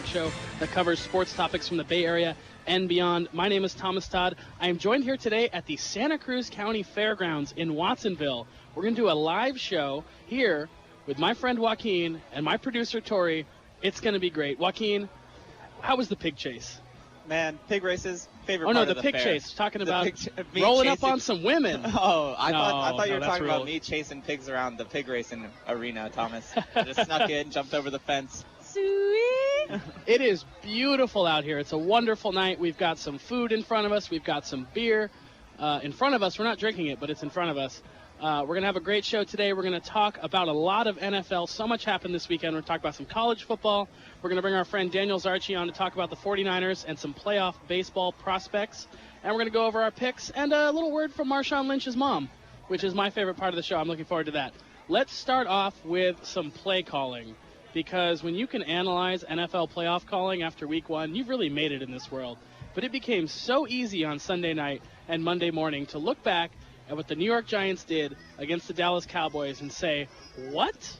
talk show that covers sports topics from the Bay Area and beyond. My name is Thomas Todd. I am joined here today at the Santa Cruz County Fairgrounds in Watsonville. We're going to do a live show here with my friend Joaquin and my producer Tory. It's going to be great. Joaquin, how was the pig chase? Man, pig races, favorite part of the the pig fair. chase. Talking about me rolling chasing... up on some women. Oh, I thought you were talking real. about me chasing pigs around the pig racing arena, Thomas. I just snuck in, jumped over the fence. Sweet. It is beautiful out here. It's a wonderful night. We've got some food in front of us. We've got some beer in front of us. We're not drinking it, but it's in front of us. We're going to have a great show today. We're going to talk about a lot of NFL. So much happened this weekend. We're going to talk about some college football. We're going to bring our friend Daniel Zarchi on to talk about the 49ers and some playoff baseball prospects. And we're going to go over our picks and a little word from Marshawn Lynch's mom, which is my favorite part of the show. I'm looking forward to that. Let's start off with some play calling, because when you can analyze NFL playoff calling after week one, you've really made it in this world. But it became so easy on Sunday night and Monday morning to look back at what the New York Giants did against the Dallas Cowboys and say, what?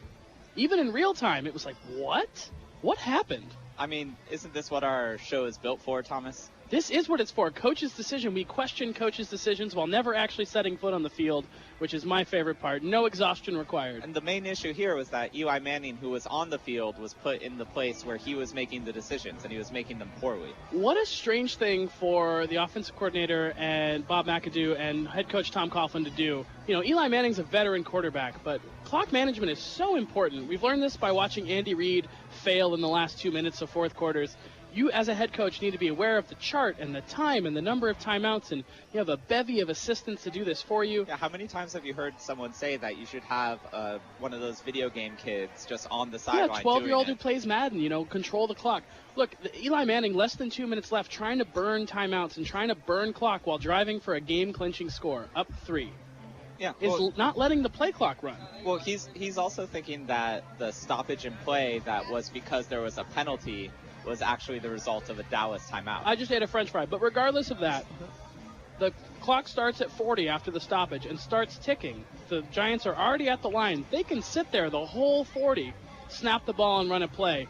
Even in real time, it was like, what? What happened? I mean, isn't this what our show is built for, Thomas? This is what it's for. Coach's decision. We question coaches' decisions while never actually setting foot on the field, which is my favorite part. No exhaustion required. And the main issue here was that Eli Manning, who was on the field, was put in the place where he was making the decisions, and he was making them poorly. What a strange thing for the offensive coordinator and Bob McAdoo and head coach Tom Coughlin to do. You know, Eli Manning's a veteran quarterback, but clock management is so important. We've learned this by watching Andy Reid fail in the last 2 minutes of fourth quarters. You, as a head coach, need to be aware of the chart and the time and the number of timeouts, and you have a bevy of assistants to do this for you. Yeah, how many times have you heard someone say that you should have one of those video game kids just on the sideline? Yeah, 12-year-old who plays Madden, you know, control the clock. Look, Eli Manning, less than 2 minutes left, trying to burn timeouts and trying to burn clock while driving for a game-clinching score, up 3. Yeah, is not letting the play clock run. Well, he's also thinking that the stoppage in play that was because there was a penalty was actually the result of a Dallas timeout. I just ate a French fry, but regardless of that, the clock starts at 40 after the stoppage and starts ticking. The Giants are already at the line. They can sit there the whole 40, snap the ball and run a play.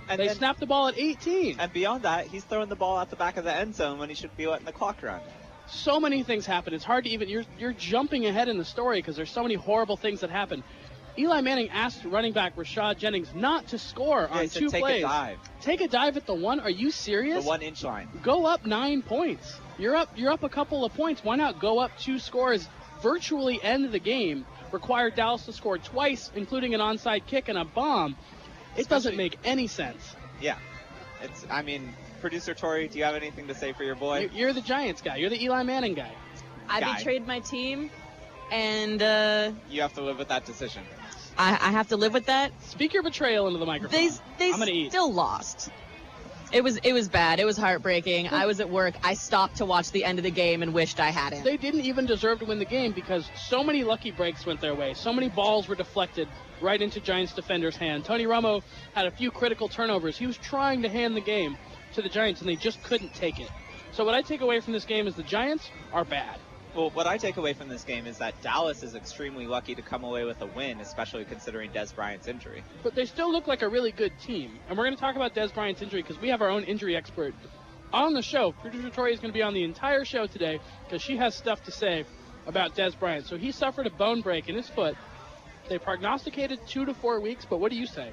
And they snap the ball at 18. And beyond that, he's throwing the ball at the back of the end zone when he should be letting the clock run. So many things happen. It's hard to even, you're jumping ahead in the story because there's so many horrible things that happen. Eli Manning asked running back Rashad Jennings not to score on 2 plays. Take a dive. Take a dive at the 1? Are you serious? The 1-inch line. Go up 9 points. You're up a couple of points. Why not go up 2 scores, virtually end the game, require Dallas to score twice, including an onside kick and a bomb? It doesn't make any sense. Yeah. Producer Tory, do you have anything to say for your boy? You're the Giants guy. You're the Eli Manning guy. I betrayed my team, and you have to live with that decision. I have to live with that. Speak your betrayal into the microphone. They still lost. It was bad. It was heartbreaking. I was at work. I stopped to watch the end of the game and wished I hadn't. They didn't even deserve to win the game because so many lucky breaks went their way. So many balls were deflected right into Giants defenders' hand. Tony Romo had a few critical turnovers. He was trying to hand the game to the Giants, and they just couldn't take it. So what I take away from this game is the Giants are bad. Well, what I take away from this game is that Dallas is extremely lucky to come away with a win, especially considering Dez Bryant's injury. But they still look like a really good team. And we're going to talk about Dez Bryant's injury because we have our own injury expert on the show. Producer Tory is going to be on the entire show today because she has stuff to say about Dez Bryant. So he suffered a bone break in his foot. They prognosticated 2 to 4 weeks, but what do you say?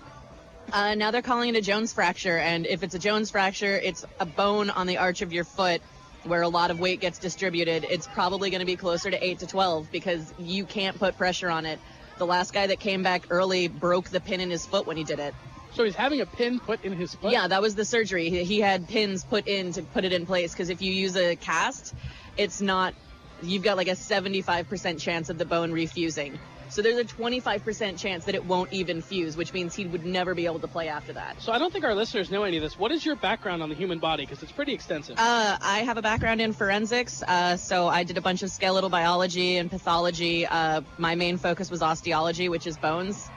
Now they're calling it a Jones fracture, and if it's a Jones fracture, it's a bone on the arch of your foot where a lot of weight gets distributed. It's probably going to be closer to 8 to 12 because you can't put pressure on it. The last guy that came back early broke the pin in his foot when he did it. So he's having a pin put in his foot? Yeah, that was the surgery. He had pins put in to put it in place because if you use a cast, it's not, you've got like a 75% chance of the bone refusing. So there's a 25% chance that it won't even fuse, which means he would never be able to play after that. So I don't think our listeners know any of this. What is your background on the human body? Because it's pretty extensive. I have a background in forensics, so I did a bunch of skeletal biology and pathology. My main focus was osteology, which is bones.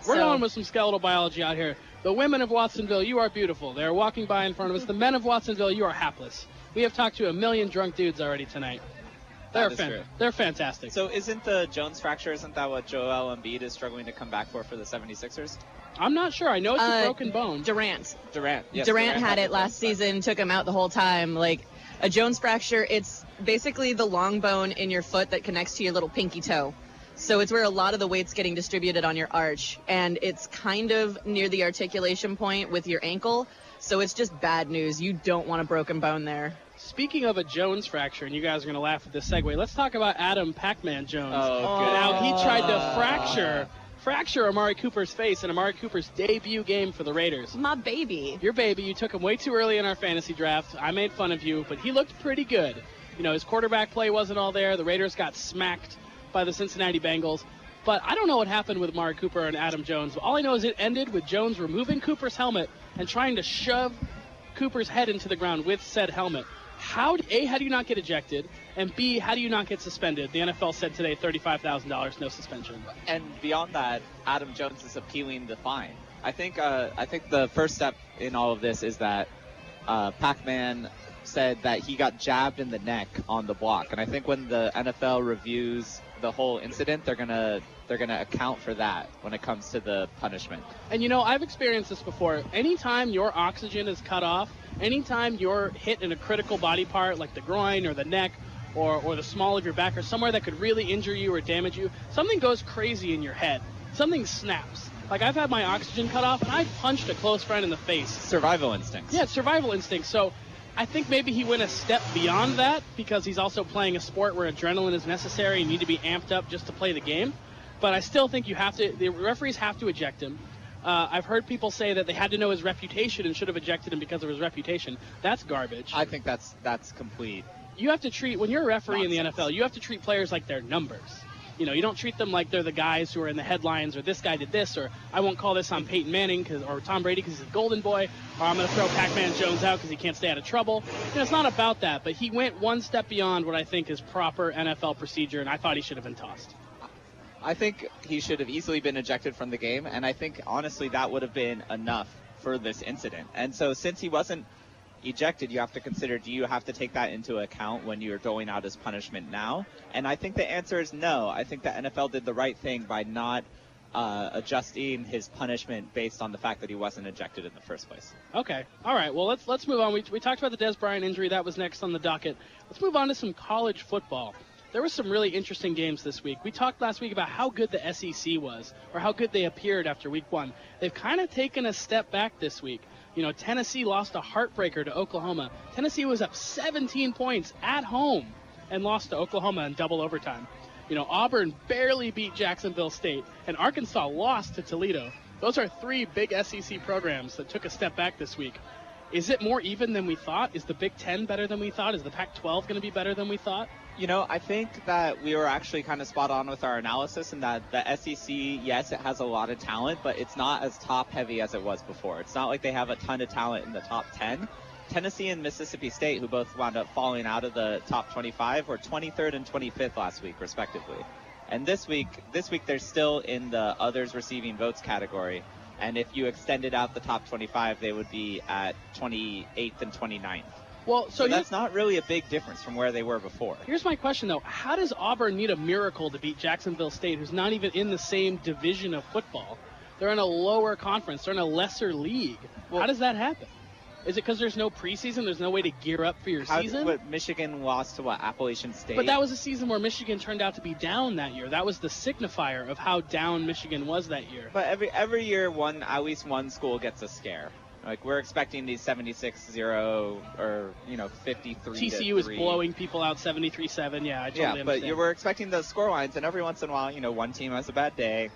We're going with some skeletal biology out here. The women of Watsonville, you are beautiful. They're walking by in front of us. The men of Watsonville, you are hapless. We have talked to a million drunk dudes already tonight. They're fantastic. So isn't the Jones fracture, isn't that what Joel Embiid is struggling to come back for the 76ers? I'm not sure. I know it's a broken bone. Durant. Yes, Durant had it last season, took him out the whole time. Like, a Jones fracture, it's basically the long bone in your foot that connects to your little pinky toe. So it's where a lot of the weight's getting distributed on your arch, and it's kind of near the articulation point with your ankle. So it's just bad news. You don't want a broken bone there. Speaking of a Jones fracture, and you guys are going to laugh at this segue, let's talk about Adam Pacman Jones. Oh, good. Now, he tried to fracture Amari Cooper's face in Amari Cooper's debut game for the Raiders. My baby. Your baby. You took him way too early in our fantasy draft. I made fun of you, but he looked pretty good. You know, his quarterback play wasn't all there. The Raiders got smacked by the Cincinnati Bengals. But I don't know what happened with Amari Cooper and Adam Jones. All I know is it ended with Jones removing Cooper's helmet and trying to shove Cooper's head into the ground with said helmet. How do you not get ejected? And B, how do you not get suspended? The NFL said today $35,000, no suspension. And beyond that, Adam Jones is appealing the fine. I think the first step in all of this is that Pacman said that he got jabbed in the neck on the block. And I think when the NFL reviews the whole incident, they're gonna account for that when it comes to the punishment. And you know, I've experienced this before. Anytime your oxygen is cut off, anytime you're hit in a critical body part like the groin or the neck or the small of your back or somewhere that could really injure you or damage you, something goes crazy in your head. Something snaps. Like, I've had my oxygen cut off and I punched a close friend in the face. Survival instincts. Yeah, it's survival instinct. So I think maybe he went a step beyond that because he's also playing a sport where adrenaline is necessary and you need to be amped up just to play the game. But I still think the referees have to eject him. I've heard people say that they had to know his reputation and should have ejected him because of his reputation. That's garbage. I think that's complete. You have to treat, when you're a referee nonsense. in the NFL, you have to treat players like they're numbers. You know, you don't treat them like they're the guys who are in the headlines, or this guy did this, or I won't call this on Peyton Manning or Tom Brady because he's a golden boy, or I'm going to throw Pacman Jones out because he can't stay out of trouble. You know, it's not about that, but he went one step beyond what I think is proper NFL procedure, and I thought he should have been tossed. I think he should have easily been ejected from the game, and I think, honestly, that would have been enough for this incident. And so since he wasn't ejected, you have to consider, do you have to take that into account when you're going out as punishment now? And I think the answer is no. I think the NFL did the right thing by not adjusting his punishment based on the fact that he wasn't ejected in the first place. Okay. All right. Well, let's move on. We talked about the Dez Bryant injury. That was next on the docket. Let's move on to some college football. There were some really interesting games this week. We talked last week about how good the SEC was, or how good they appeared after week one. They've kind of taken a step back this week. You know, Tennessee lost a heartbreaker to Oklahoma. Tennessee was up 17 points at home and lost to Oklahoma in double overtime. You know, Auburn barely beat Jacksonville State, and Arkansas lost to Toledo. Those are three big SEC programs that took a step back this week. Is it more even than we thought? Is the Big Ten better than we thought? Is the Pac-12 going to be better than we thought? You know, I think that we were actually kind of spot on with our analysis in that the SEC, yes, it has a lot of talent, but it's not as top-heavy as it was before. It's not like they have a ton of talent in the top 10. Tennessee and Mississippi State, who both wound up falling out of the top 25, were 23rd and 25th last week, respectively. And this week they're still in the others receiving votes category. And if you extended out the top 25, they would be at 28th and 29th. Well, so that's not really a big difference from where they were before. Here's my question, though. How does Auburn need a miracle to beat Jacksonville State, who's not even in the same division of football? They're in a lower conference. They're in a lesser league. Well, how does that happen? Is it because there's no preseason? There's no way to gear up for your season? But Michigan lost to Appalachian State? But that was a season where Michigan turned out to be down that year. That was the signifier of how down Michigan was that year. But every year, at least one school gets a scare. Like, we're expecting these 76-0 or, 53-3. TCU is blowing people out 73-7. Yeah, I totally understand. But we're expecting those score lines, and every once in a while, one team has a bad day.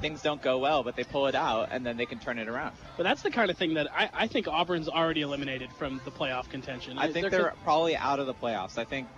Things don't go well, but they pull it out, and then they can turn it around. But that's the kind of thing that I think Auburn's already eliminated from the playoff contention. I think they're probably out of the playoffs. I think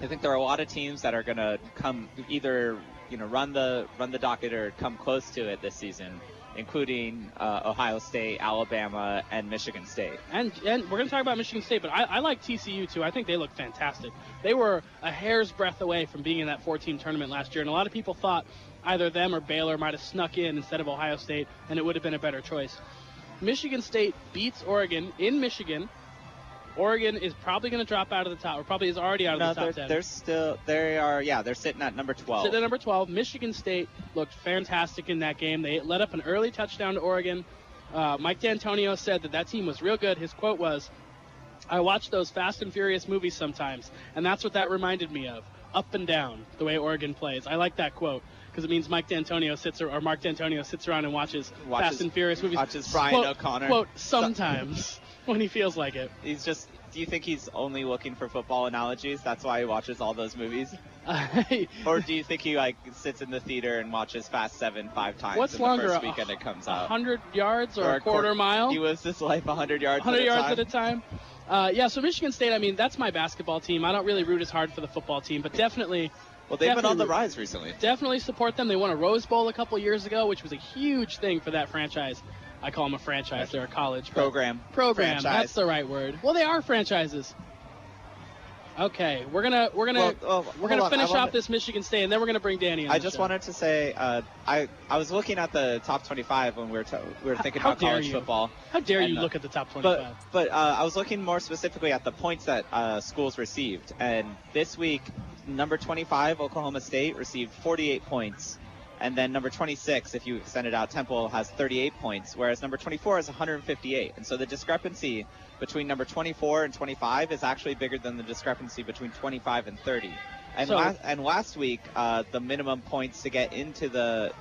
there are a lot of teams that are going to come either run the docket or come close to it this season, including Ohio State, Alabama, and Michigan State. And we're going to talk about Michigan State, but I like TCU too. I think they look fantastic. They were a hair's breadth away from being in that 4-team tournament last year, and a lot of people thought either them or Baylor might have snuck in instead of Ohio State, and it would have been a better choice. Michigan State beats Oregon in Michigan Oregon is probably going to drop out of the top, or probably is already out of the top 10. They're sitting at number 12. Sitting at number 12. Michigan State looked fantastic in that game. They let up an early touchdown to Oregon. Mike D'Antonio said that team was real good. His quote was, "I watch those Fast and Furious movies sometimes, and that's what that reminded me of. Up and down, the way Oregon plays." I like that quote because it means Mark D'Antonio sits around and watches Fast and Furious movies. Watches Brian O'Connor. Quote, sometimes when he feels like it. Do you think he's only looking for football analogies? That's why he watches all those movies? Or do you think he sits in the theater and watches Fast 7 5 times? What's in longer, the first weekend it comes out? 100 yards or a quarter mile? He lives this life 100 yards at a time. So Michigan State, I mean, that's my basketball team. I don't really root as hard for the football team, but definitely. Well, they've been on the rise recently. Definitely support them. They won a Rose Bowl a couple years ago, which was a huge thing for that franchise. I call them a franchise. They're a college program. Franchise. That's the right word. Well, they are franchises. Okay, we're gonna finish off this Michigan State, and then we're gonna bring Danny in. I just wanted to say, I was looking at the top 25 when we were thinking about college football. How dare you look at the top 25? But I was looking more specifically at the points that schools received, and this week, number 25 Oklahoma State received 48 points. And then number 26, if you extend it out, Temple has 38 points, whereas number 24 has 158. And so the discrepancy between number 24 and 25 is actually bigger than the discrepancy between 25 and 30. And last week, the minimum points to get into the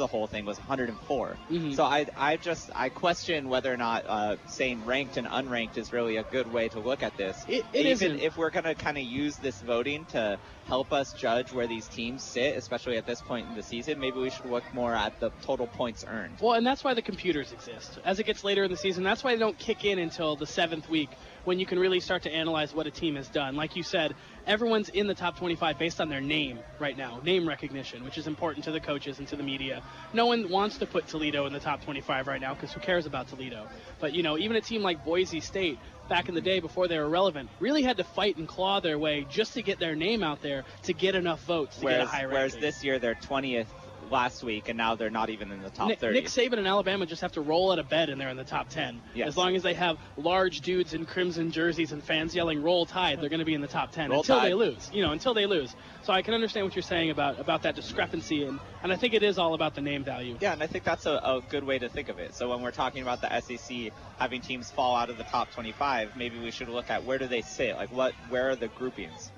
whole thing was 104. Mm-hmm. So I question whether or not saying ranked and unranked is really a good way to look at this. It Even isn't. If we're going to kind of use this voting to help us judge where these teams sit, especially at this point in the season, maybe we should look more at the total points earned. Well, and that's why the computers exist. As it gets later in the season, that's why they don't kick in until the 7th week, when you can really start to analyze what a team has done. Like you said, everyone's in the top 25 based on their name right now, name recognition, which is important to the coaches and to the media. No one wants to put Toledo in the top 25 right now because who cares about Toledo? But, even a team like Boise State, back in the day before they were relevant, really had to fight and claw their way just to get their name out there to get enough votes to get a high ranking. Whereas this year they're 20th last week, and now they're not even in the top 30. Nick Saban and Alabama just have to roll out of bed and they're in the top 10. Yes. As long as they have large dudes in crimson jerseys and fans yelling "Roll Tide," they're going to be in the top 10 until they lose. So I can understand what you're saying about that discrepancy, and I think it is all about the name value. Yeah, and I think that's a good way to think of it. So when we're talking about the SEC having teams fall out of the top 25, maybe we should look at where do they sit? Where are the groupings?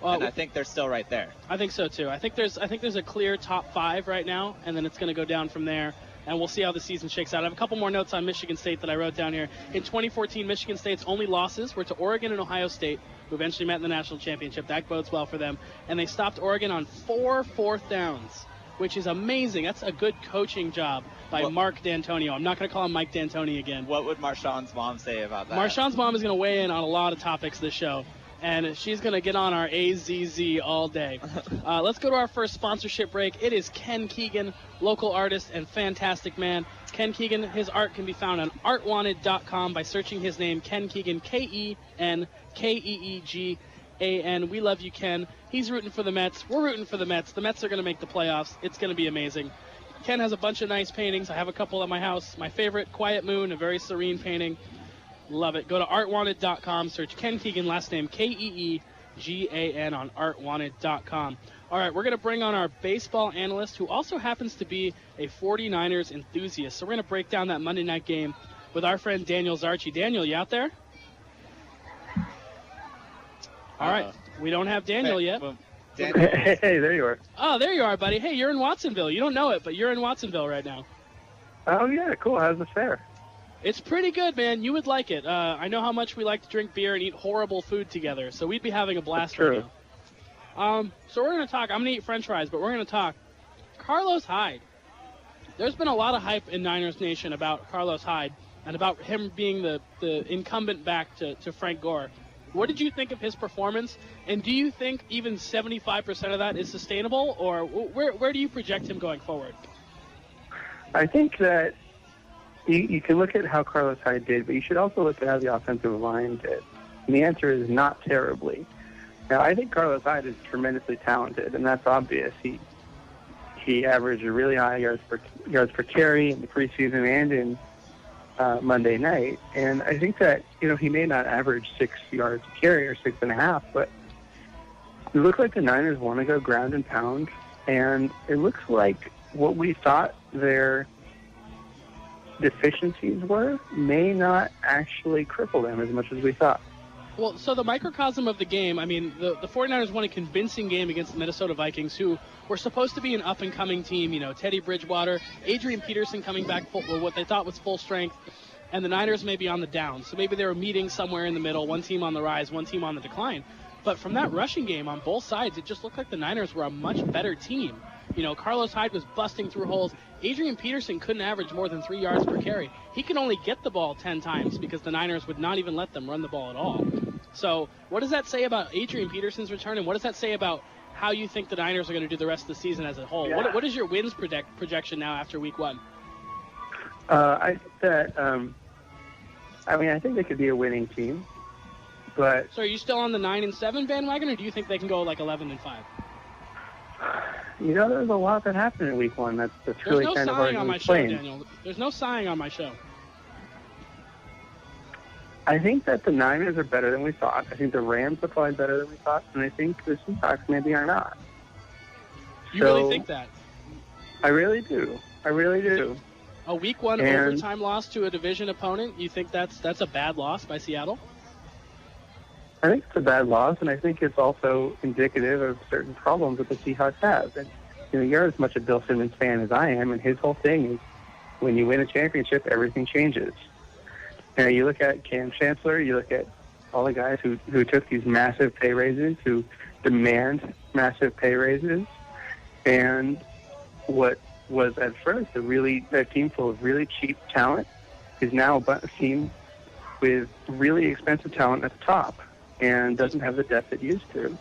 And I think they're still right there. I think so too. I think there's a clear top 5 right now, and then it's going to go down from there, and we'll see how the season shakes out. I have a couple more notes on Michigan State that I wrote down here. In 2014, Michigan State's only losses were to Oregon and Ohio State, who eventually met in the national championship. That bodes well for them. And they stopped Oregon on 4 fourth downs, which is amazing. That's a good coaching job by Mark D'Antonio. I'm not going to call him Mike D'Antoni again. What would Marshawn's mom say about that? Marshawn's mom is going to weigh in on a lot of topics this show, and she's going to get on our AZZ all day. Let's go to our first sponsorship break. It is Ken Keegan, local artist and fantastic man. Ken Keegan, his art can be found on artwanted.com by searching his name, Ken Keegan, KenKeegan. We love you, Ken. He's rooting for the Mets. We're rooting for the Mets. The Mets are going to make the playoffs. It's going to be amazing. Ken has a bunch of nice paintings. I have a couple at my house. My favorite, Quiet Moon, a very serene painting. Love it. Go to artwanted.com. Search Ken Keegan, last name Keegan on artwanted.com. All right, we're going to bring on our baseball analyst, who also happens to be a 49ers enthusiast. So we're going to break down that Monday night game with our friend Daniel Zarchi. Daniel, you out there? All right. We don't have Daniel yet. Hey, there you are. Oh, there you are, buddy. Hey, you're in Watsonville. You don't know it, but you're in Watsonville right now. Oh, yeah, cool. How's the fair? It's pretty good, man. You would like it. I know how much we like to drink beer and eat horrible food together, so we'd be having a blast right now. So we're going to talk. I'm going to eat french fries, but we're going to talk Carlos Hyde. There's been a lot of hype in Niners Nation about Carlos Hyde and about him being the incumbent back to Frank Gore. What did you think of his performance, and do you think even 75% of that is sustainable, or where do you project him going forward? I think that you can look at how Carlos Hyde did, but you should also look at how the offensive line did. And the answer is not terribly. Now, I think Carlos Hyde is tremendously talented, and that's obvious. He averaged a really high yards per carry in the preseason and Monday night. And I think that, he may not average 6 yards a carry or 6.5, but it looked like the Niners want to go ground and pound. And it looks like what we thought their deficiencies were may not actually cripple them as much as we thought. Well, so the microcosm of the game, I mean, the 49ers won a convincing game against the Minnesota Vikings, who were supposed to be an up-and-coming team. Teddy Bridgewater, Adrian Peterson coming back full, what they thought was full strength, and the Niners may be on the down. So maybe they were meeting somewhere in the middle, one team on the rise, one team on the decline. But from that rushing game on both sides, it just looked like the Niners were a much better team. Carlos Hyde was busting through holes. Adrian Peterson couldn't average more than 3 yards per carry. He could only get the ball 10 times because the Niners would not even let them run the ball at all. So what does that say about Adrian Peterson's return, and what does that say about how you think the Niners are going to do the rest of the season as a whole? Yeah. What is your wins projection now after week 1? I think that, I think they could be a winning team, but... So are you still on the 9-7 bandwagon, or do you think they can go like 11-5? There's a lot that happened in week 1 that's really kind of hard to explain. Daniel. There's no sighing on my show. I think that the Niners are better than we thought. I think the Rams are probably better than we thought, and I think the Seahawks maybe are not. You really think that? I really do. I really do. A week 1 overtime loss to a division opponent, you think that's a bad loss by Seattle? I think it's a bad loss, and I think it's also indicative of certain problems that the Seahawks have. And you're as much a Bill Simmons fan as I am, and his whole thing is when you win a championship, everything changes. You look at Cam Chancellor, you look at all the guys who took these massive pay raises, who demand massive pay raises, and what was at first a team full of really cheap talent is now a team with really expensive talent at the top and doesn't have the depth it used to.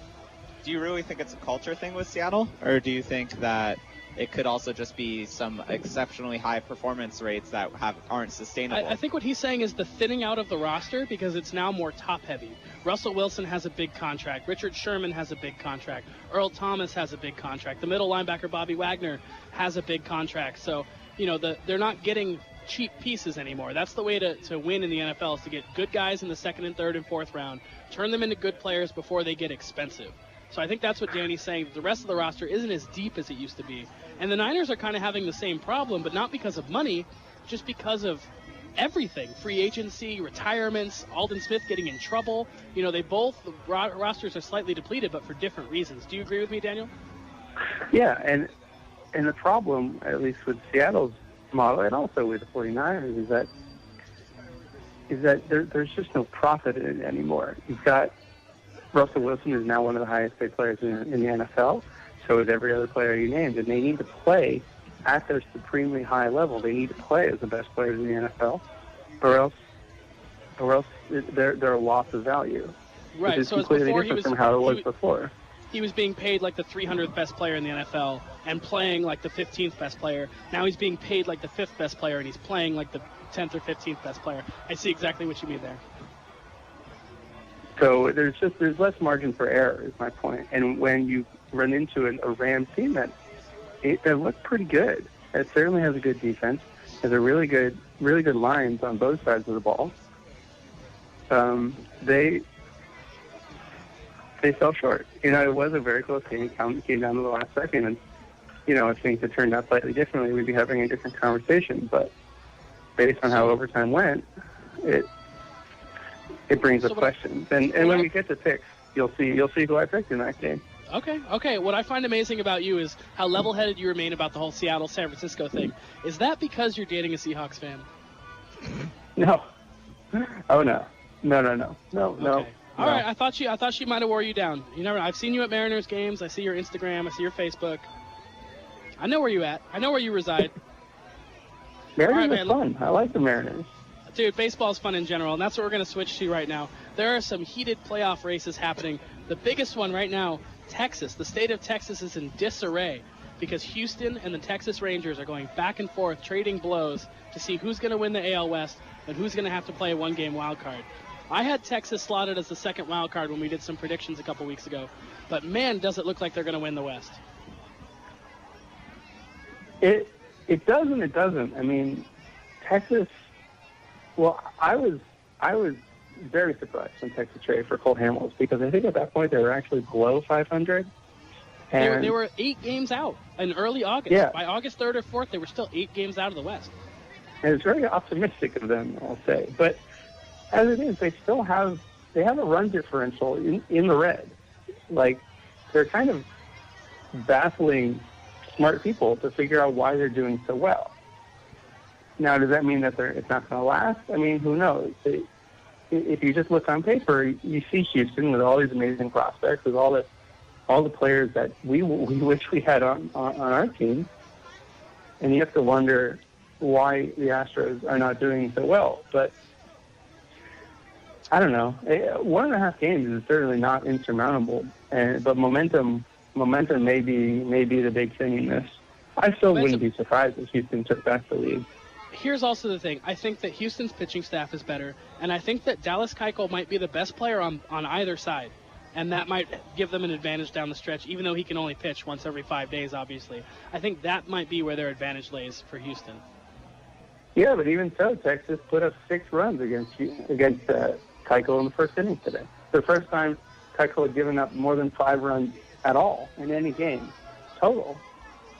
Do you really think it's a culture thing with Seattle, or do you think that it could also just be some exceptionally high performance rates that aren't sustainable? I think what he's saying is the thinning out of the roster because it's now more top-heavy. Russell Wilson has a big contract. Richard Sherman has a big contract. Earl Thomas has a big contract. The middle linebacker, Bobby Wagner, has a big contract. So, they're not getting cheap pieces anymore. That's the way to win in the NFL, is to get good guys in the second and third and fourth round, turn them into good players before they get expensive. So I think that's what Danny's saying. The rest of the roster isn't as deep as it used to be. And the Niners are kind of having the same problem, but not because of money, just because of everything. Free agency, retirements, Aldon Smith getting in trouble. The rosters are slightly depleted, but for different reasons. Do you agree with me, Daniel? Yeah, and the problem, at least with Seattle's model, and also with the 49ers, is that there's just no profit in it anymore. You've got Russell Wilson is now one of the highest paid players in the NFL. So is every other player you named, and they need to play at their supremely high level. They need to play as the best players in the NFL, or else they're a loss of value. Right. Which is so completely different from how it was before. He was being paid like the 300th best player in the NFL and playing like the 15th best player. Now he's being paid like the 5th best player, and he's playing like the 10th or 15th best player. I see exactly what you mean there. So there's less margin for error, is my point. And when you run into a Rams team that looked pretty good, it certainly has a good defense, has a really good lines on both sides of the ball. They fell short. It was a very close game. It came down to the last second, and if things had turned out slightly differently, we'd be having a different conversation. But based on how overtime went, it brings up questions. And when we get to picks, you'll see who I picked in that game. Okay. What I find amazing about you is how level-headed you remain about the whole Seattle-San Francisco thing. Is that because you're dating a Seahawks fan? No. Oh no. No. Okay. All right. I thought she might have wore you down. I've seen you at Mariners games. I see your Instagram. I see your Facebook. I know where you at. I know where you reside. Mariners are fun. I like the Mariners. Dude, baseball's fun in general, and that's what we're going to switch to right now. There are some heated playoff races happening. The biggest one right now, Texas. The state of Texas is in disarray because Houston and the Texas Rangers are going back and forth, trading blows to see who's going to win the AL West and who's going to have to play a one-game wild card. I had Texas slotted as the second wild card when we did some predictions a couple weeks ago, but man, does it look like they're going to win the West. It does and it doesn't. I mean, Texas Well, I was very surprised when Texas traded for Cole Hamels because I think at that point they were actually below 500. And They were 8 games out in early August. Yeah. By August 3rd or 4th, they were still 8 games out of the West. And it's very optimistic of them, I'll say. But as it is, they have a run differential in the red. Like, they're kind of baffling smart people to figure out why they're doing so well. Now, does that mean that it's not going to last? I mean, who knows? If you just look on paper, you see Houston with all these amazing prospects, with all the players that we wish we had on our team, and you have to wonder why the Astros are not doing so well. But I don't know. 1.5 games is certainly not insurmountable, but momentum may be the big thing in this. I still wouldn't be surprised if Houston took back the lead. Here's also the thing. I think that Houston's pitching staff is better, and I think that Dallas Keuchel might be the best player on either side, and that might give them an advantage down the stretch, even though he can only pitch once every 5 days, obviously. I think that might be where their advantage lays for Houston. Yeah, but even so, Texas put up 6 runs against Keuchel in the first inning today. The first time Keuchel had given up more than 5 runs at all in any game total,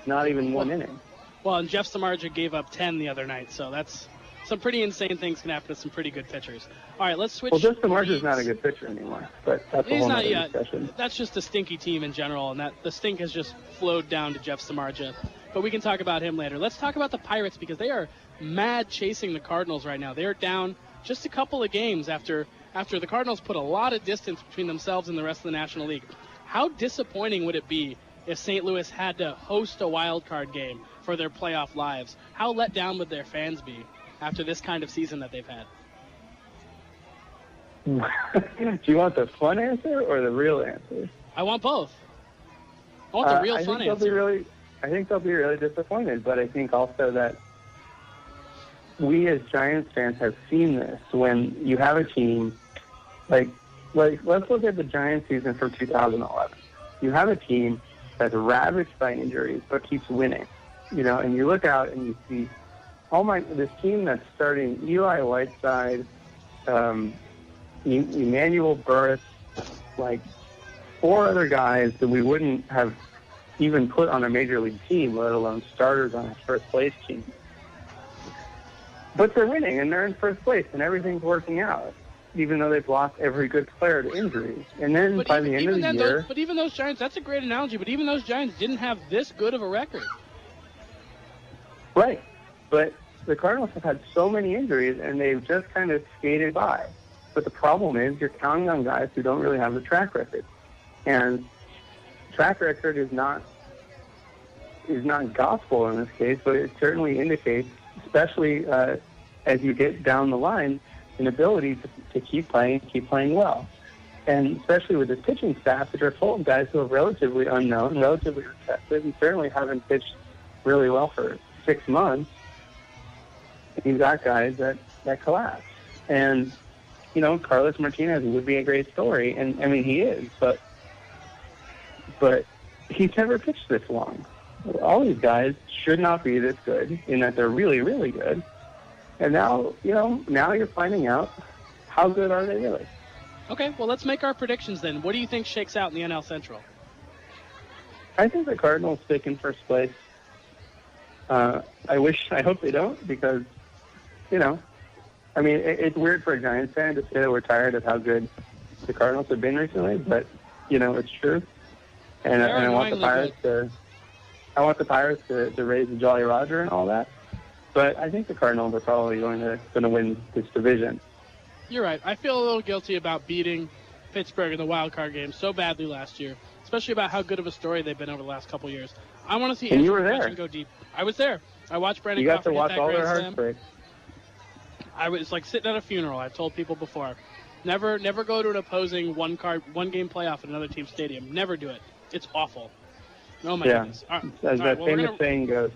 not even one inning. Well, and Jeff Samardzija gave up 10 the other night, so that's some pretty insane things can happen to some pretty good pitchers. All right, let's switch. Well, Jeff Samardzija's not a good pitcher anymore, but that's a whole other discussion. That's just a stinky team in general, and that the stink has just flowed down to Jeff Samardzija. But we can talk about him later. Let's talk about the Pirates because they are mad chasing the Cardinals right now. They are down just a couple of games after the Cardinals put a lot of distance between themselves and the rest of the National League. How disappointing would it be if St. Louis had to host a wild card game for their playoff lives? How let down would their fans be after this kind of season that they've had? Do you want the fun answer or the real answer? I want both. I want the real fun answer. I think they'll be really disappointed, but I think also that we as Giants fans have seen this when you have a team like let's look at the Giants season from 2011. You have a team that's ravaged by injuries but keeps winning, and you look out and you see, this team that's starting Eli Whiteside, Emmanuel Burris, like 4 other guys that we wouldn't have even put on a major league team, let alone starters on a first place team. But they're winning and they're in first place and everything's working out, even though they've lost every good player to injuries. And then by the end of the year... But even those Giants, that's a great analogy, but even those Giants didn't have this good of a record. Right. But the Cardinals have had so many injuries and they've just kind of skated by. But the problem is you're counting on guys who don't really have the track record. And track record is not gospel in this case, but it certainly indicates, especially as you get down the line, an ability to keep playing well. And especially with the pitching staff, which are full of guys who are relatively unknown, relatively untested, and certainly haven't pitched really well for 6 months. You've got guys that collapse. And, Carlos Martinez would be a great story, and, I mean, he is, but he's never pitched this long. All these guys should not be this good in that they're really, really good. And now you're finding out how good are they really. Okay, well, let's make our predictions then. What do you think shakes out in the NL Central? I think the Cardinals stick in first place. I hope they don't because, it's weird for a Giants fan to say that we're tired of how good the Cardinals have been recently, but, it's true. And I want the Pirates to raise the Jolly Roger and all that. But I think the Cardinals are probably going to win this division. You're right. I feel a little guilty about beating Pittsburgh in the wild card game so badly last year, especially about how good of a story they've been over the last couple of years. I want to see Andrew McCutchen go deep. I was there. I watched Brandon You got Crawford to watch hit that all their grand slam. heartbreak. I was like sitting at a funeral. I've told people before, never go to an opposing one game playoff at another team's stadium. Never do it. It's awful. Oh my goodness. All right. As that famous saying goes.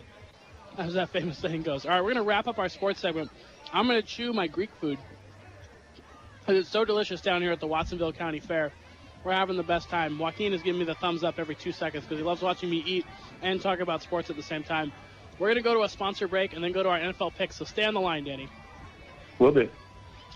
As that famous saying goes. All right, we're going to wrap up our sports segment. I'm going to chew my Greek food. It's so delicious down here at the Watsonville County Fair. We're having the best time. Joaquin is giving me the thumbs up every 2 seconds because he loves watching me eat and talk about sports at the same time. We're going to go to a sponsor break and then go to our NFL picks, so stay on the line, Danny. Will do.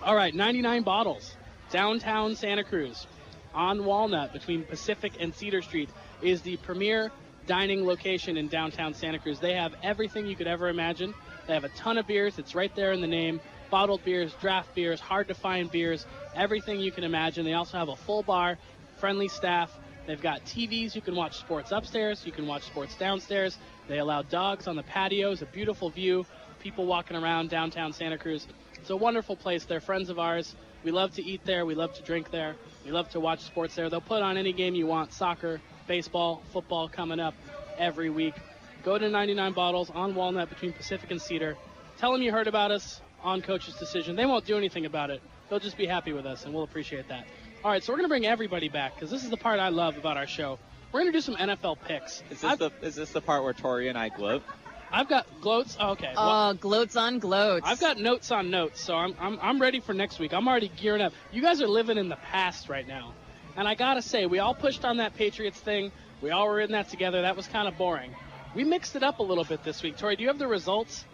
All right, 99 Bottles, downtown Santa Cruz, on Walnut between Pacific and Cedar Street, is the premier dining location in downtown Santa Cruz. They have everything you could ever imagine. They have a ton of beers. It's right there in the name. Bottled beers, draft beers, hard-to-find beers, everything you can imagine. They also have a full bar, friendly staff. They've got TVs. You can watch sports upstairs. You can watch sports downstairs. They allow dogs on the patios, a beautiful view, people walking around downtown Santa Cruz. It's a wonderful place. They're friends of ours. We love to eat there. We love to drink there. We love to watch sports there. They'll put on any game you want, soccer, baseball, football coming up every week. Go to 99 Bottles on Walnut between Pacific and Cedar. Tell them you heard about us on Coach's Decision. They won't do anything about it. They'll just be happy with us, and we'll appreciate that. All right, so we're going to bring everybody back because this is the part I love about our show. We're going to do some NFL picks. Is this the part where Tory and I gloat? I've got gloats. Oh, okay. Oh, gloats on gloats. I've got notes on notes, so I'm ready for next week. I'm already gearing up. You guys are living in the past right now. And I got to say, we all pushed on that Patriots thing. We all were in that together. That was kind of boring. We mixed it up a little bit this week. Tory, do you have the results?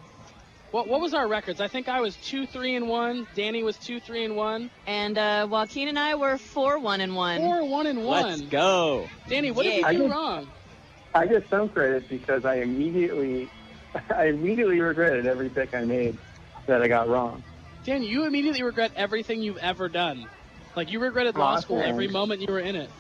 What was our records? I think I was 2-3-1. Danny was 2-3-1. And Joaquin and I were 4-1-1. 4-1-1. Let's go. Danny, what did we do wrong? I get some credit because I immediately regretted every pick I made that I got wrong. Danny, you immediately regret everything you've ever done. Like, you regretted law school every moment you were in it.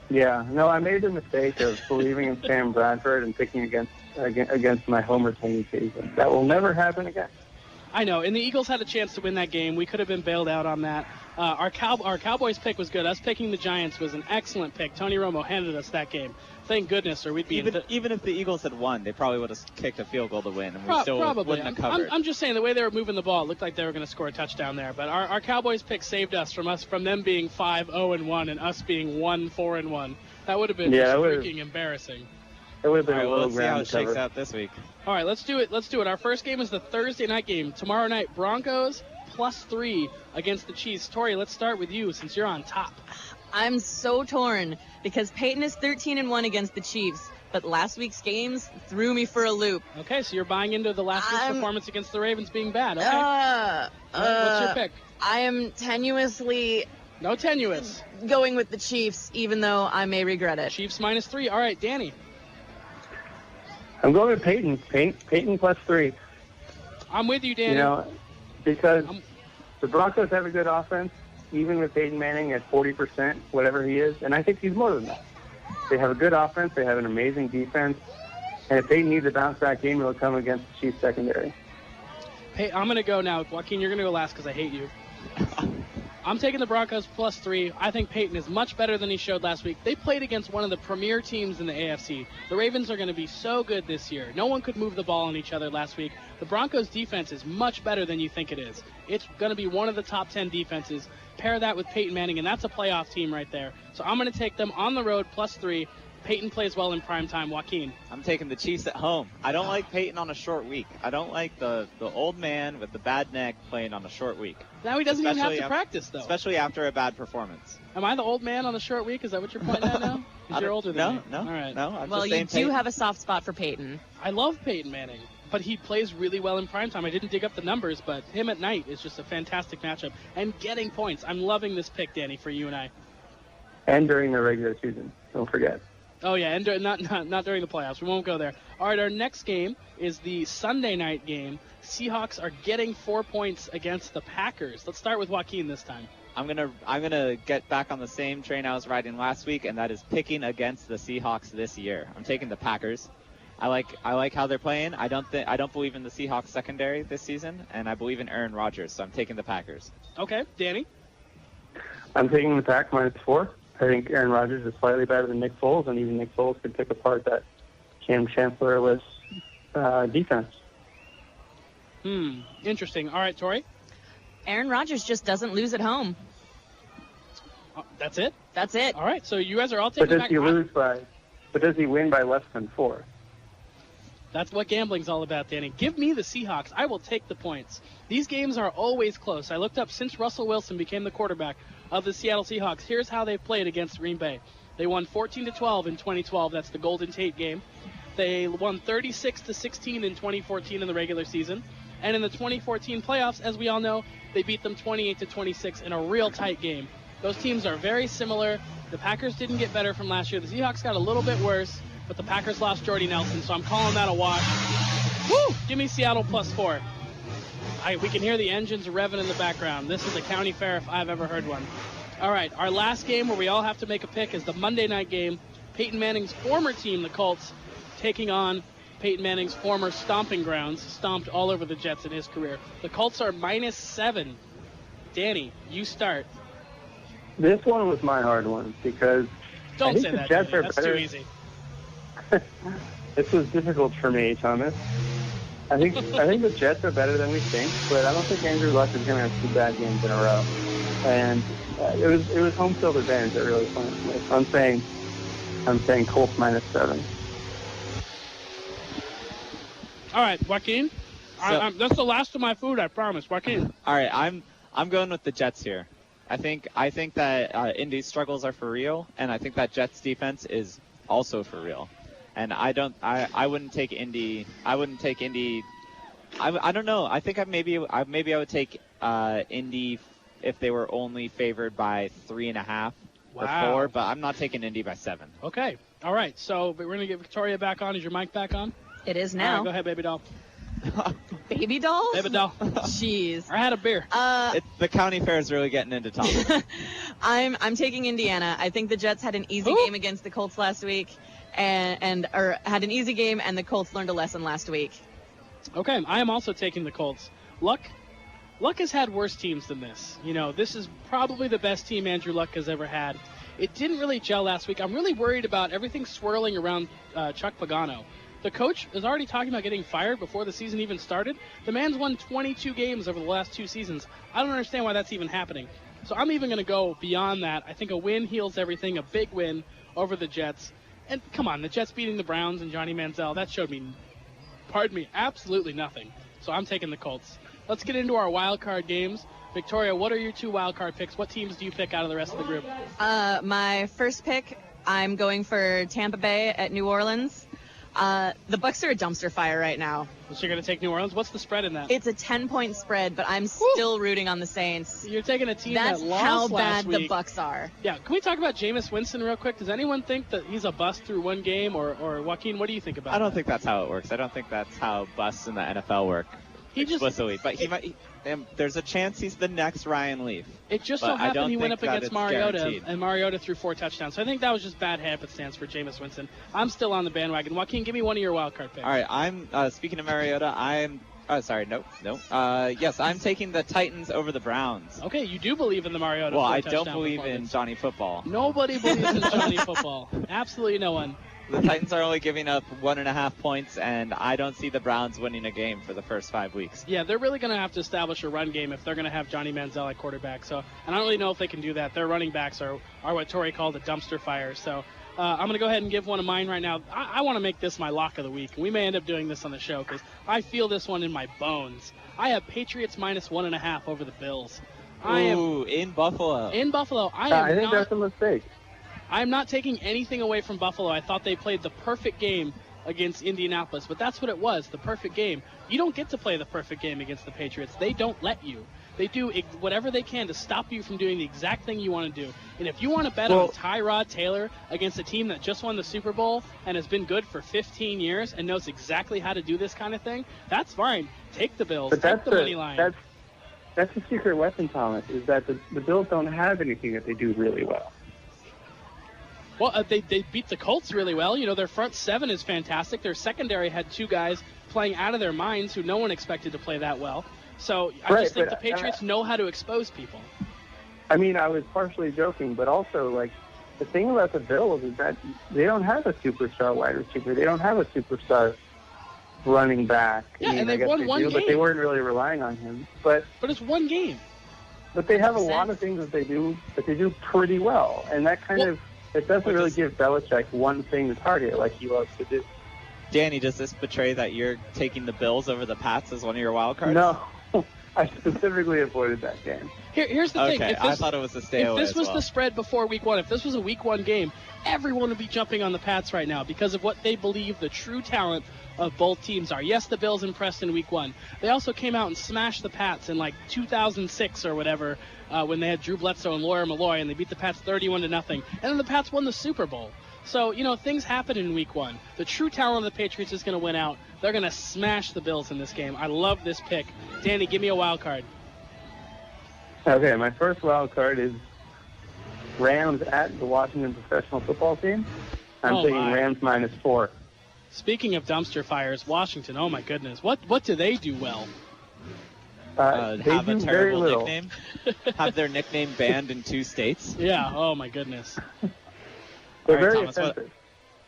Yeah, no, I made the mistake of believing in Sam Bradford and picking against my homer tendencies. That will never happen again. I know, and the Eagles had a chance to win that game. We could have been bailed out on that. Our Cowboys pick was good. Us picking the Giants was an excellent pick. Tony Romo handed us that game. Thank goodness, or we'd be even if the Eagles had won, they probably would have kicked a field goal to win, and we still wouldn't have covered. I'm just saying the way they were moving the ball, it looked like they were going to score a touchdown there. But our Cowboys pick saved us from them being 5-0-1 and us being 1-4-1. That would have been freaking embarrassing. It would have been a little let's see how it ground shakes cover. out this week. All right, let's do it. Our first game is the Thursday night game. Tomorrow night, Broncos +3 against the Chiefs. Tori, let's start with you since you're on top. I'm so torn because Peyton is 13-1 against the Chiefs, but last week's games threw me for a loop. Okay, so you're buying into the last week's performance against the Ravens being bad. Okay. What's your pick? I am tenuously... No tenuous. Going with the Chiefs, even though I may regret it. Chiefs -3. All right, Danny. I'm going with Peyton. Peyton +3. I'm with you, Danny. You know, because the Broncos have a good offense, even with Peyton Manning at 40%, whatever he is, and I think he's more than that. They have a good offense. They have an amazing defense. And if Peyton needs a bounce-back game, it'll come against the Chiefs secondary. Hey, I'm going to go now. Joaquin, you're going to go last because I hate you. I'm taking the Broncos +3. I think Peyton is much better than he showed last week. They played against one of the premier teams in the AFC. The Ravens are going to be so good this year. No one could move the ball on each other last week. The Broncos' defense is much better than you think it is. It's going to be one of the top 10 defenses. Pair that with Peyton Manning, and that's a playoff team right there. So I'm going to take them on the road +3. Peyton plays well in primetime. Joaquin. I'm taking the Chiefs at home. I don't like Peyton on a short week. I don't like the old man with the bad neck playing on a short week. Now he doesn't even have to practice, though. Especially after a bad performance. Am I the old man on the short week? Is that what you're pointing at now? Because you're older than me. No. All right. No, I'm well, just you saying do Peyton. have a soft spot for Peyton. I love Peyton Manning, but he plays really well in primetime. I didn't dig up the numbers, but him at night is just a fantastic matchup. And getting points. I'm loving this pick, Danny, for you and I. And during the regular season, don't forget. Oh, yeah, and not during the playoffs. We won't go there. All right, our next game is the Sunday night game. Seahawks are getting 4 points against the Packers. Let's start with Joaquin this time. I'm gonna get back on the same train I was riding last week, and that is picking against the Seahawks this year. I'm taking the Packers. I like how they're playing. I don't believe in the Seahawks secondary this season, and I believe in Aaron Rodgers, so I'm taking the Packers. Okay, Danny. I'm taking the Pack -4. I think Aaron Rodgers is slightly better than Nick Foles, and even Nick Foles could pick apart that Cam Chancellor-less defense. Interesting. All right, Tori. Aaron Rodgers just doesn't lose at home. That's it? That's it. All right, so you guys are all taking back. But does he win by less than 4? That's what gambling's all about, Danny. Give me the Seahawks. I will take the points. These games are always close. I looked up since Russell Wilson became the quarterback of the Seattle Seahawks. Here's how they've played against Green Bay. They won 14-12 in 2012. That's the Golden Tate game. They won 36-16 in 2014 in the regular season. And in the 2014 playoffs, as we all know, they beat them 28-26 in a real tight game. Those teams are very similar. The Packers didn't get better from last year. The Seahawks got a little bit worse, but the Packers lost Jordy Nelson, so I'm calling that a wash. Woo! Give me Seattle +4. We can hear the engines revving in the background. This is a county fair if I've ever heard one. All right, our last game where we all have to make a pick is the Monday night game. Peyton Manning's former team, the Colts, taking on Peyton Manning's former stomping grounds, stomped all over the Jets in his career. The Colts are -7. Danny, you start. This one was my hard one because Don't say the that. Jets are That's better. too easy. This was difficult for me, Thomas. I think the Jets are better than we think, but I don't think Andrew Luck is going to have 2 bad games in a row. And it was home field advantage that really fun. So I'm saying Colts -7. All right, Joaquin. That's the last of my food, I promise. Joaquin. All right, I'm going with the Jets here. I think that Indy's struggles are for real, and I think that Jets defense is also for real. And I wouldn't take Indy. I don't know. I think maybe I would take Indy if they were only favored by 3.5 or 4, but I'm not taking Indy by 7. Okay. All right. So we're gonna get Victoria back on. Is your mic back on? It is All now. right, go ahead, baby doll. Baby dolls? Baby doll. Jeez. I had a beer. The county fair is really getting into Thomas. I'm taking Indiana. I think the Jets had an easy game against the Colts last week, or had an easy game, and the Colts learned a lesson last week. Okay, I am also taking the Colts. Luck has had worse teams than this. You know, this is probably the best team Andrew Luck has ever had. It didn't really gel last week. I'm really worried about everything swirling around Chuck Pagano. The coach is already talking about getting fired before the season even started. The man's won 22 games over the last 2 seasons. I don't understand why that's even happening. So I'm even going to go beyond that. I think a win heals everything, a big win over the Jets. And come on, the Jets beating the Browns and Johnny Manziel, that showed me, absolutely nothing. So I'm taking the Colts. Let's get into our wild card games. Victoria, what are your 2 wild card picks? What teams do you pick out of the rest of the group? My first pick, I'm going for Tampa Bay at New Orleans. The Bucs are a dumpster fire right now. So you're going to take New Orleans? What's the spread in that? It's a 10-point spread, but I'm still rooting on the Saints. You're taking a team That's that lost how last bad week. the Bucs are. Yeah, can we talk about Jameis Winston real quick? Does anyone think that he's a bust through one game? Or Joaquin, what do you think about that? I don't think that's how it works. I don't think that's how busts in the NFL work explicitly. But there's a chance he's the next Ryan Leaf. It just so happened he went up against Mariota, guaranteed. and Mariota threw 4 touchdowns. So I think that was just bad happenstance for Jameis Winston. I'm still on the bandwagon. Joaquin, give me one of your wild card picks. All right, I'm speaking of Mariota. Yes, I'm taking the Titans over the Browns. Okay, you do believe in the Mariota. Well, I touchdown don't believe in performance. Johnny Football. Nobody believes in Johnny Football. Absolutely no one. The Titans are only giving up 1.5 points, and I don't see the Browns winning a game for the first 5 weeks. Yeah, they're really going to have to establish a run game if they're going to have Johnny Manziel at quarterback. So, and I don't really know if they can do that. Their running backs are what Tory called a dumpster fire. So I'm going to go ahead and give one of mine right now. I want to make this my lock of the week. And we may end up doing this on the show because I feel this one in my bones. I have Patriots -1.5 over the Bills. In Buffalo. In Buffalo. I think that's a mistake. I'm not taking anything away from Buffalo. I thought they played the perfect game against Indianapolis, but that's what it was, the perfect game. You don't get to play the perfect game against the Patriots. They don't let you. They do whatever they can to stop you from doing the exact thing you want to do. And if you want to bet on Tyrod Taylor against a team that just won the Super Bowl and has been good for 15 years and knows exactly how to do this kind of thing, that's fine. Take the Bills. But take the money line. That's the secret weapon, Thomas, is that the Bills don't have anything that they do really well. Well, they beat the Colts really well. You know, their front 7 is fantastic. Their secondary had 2 guys playing out of their minds who no one expected to play that well. So I just think the Patriots know how to expose people. I mean, I was partially joking, but also, like, the thing about the Bills is that they don't have a superstar wide receiver. They don't have a superstar running back. Yeah, and they've won one game. But they weren't really relying on him. But it's one game. But they have a lot of things that they do pretty well, and that kind of it doesn't really give Belichick one thing to target like he loves to do. Danny, does this betray that you're taking the Bills over the Pats as one of your wild cards? No, I specifically avoided that game. Here's the thing. Okay, I thought it was a stay away If this was as well. the spread before week 1, if this was a week 1 game, everyone would be jumping on the Pats right now because of what they believe the true talent of both teams are. Yes, the Bills impressed in week 1. They also came out and smashed the Pats in like 2006 or whatever when they had Drew Bledsoe and Lawyer Malloy, and they beat the Pats 31-0. And then the Pats won the Super Bowl. So, things happen in week 1. The true talent of the Patriots is going to win out. They're going to smash the Bills in this game. I love this pick. Danny, give me a wild card. Okay, my first wild card is Rams at the Washington professional football team. I'm taking Rams -4. Speaking of dumpster fires, Washington, oh my goodness. What do they do well? They have do a very terrible little. nickname. Have their nickname banned in 2 states. Yeah, oh my goodness. They're All right, very Thomas, offensive.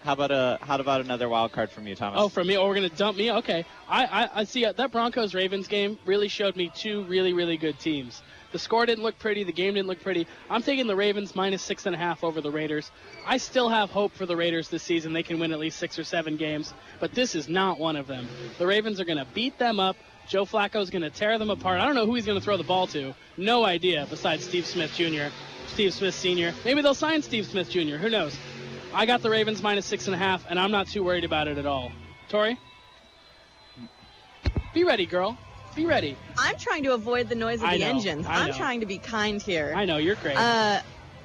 How about another wild card from you, Thomas? Oh, from me? Oh, we're going to dump me? Okay. I see that Broncos-Ravens game really showed me 2 really, really good teams. The score didn't look pretty. The game didn't look pretty. I'm taking the Ravens -6.5 over the Raiders. I still have hope for the Raiders this season. They can win at least 6 or 7 games, but this is not one of them. The Ravens are going to beat them up. Joe Flacco's going to tear them apart. I don't know who he's going to throw the ball to. No idea besides Steve Smith Jr., Steve Smith Sr. Maybe they'll sign Steve Smith Jr. Who knows? I got the Ravens -6.5, and I'm not too worried about it at all. Tori? Be ready, girl. Be ready. I'm trying to avoid the noise of the engines. I I'm know. trying to be kind here. I know, you're great.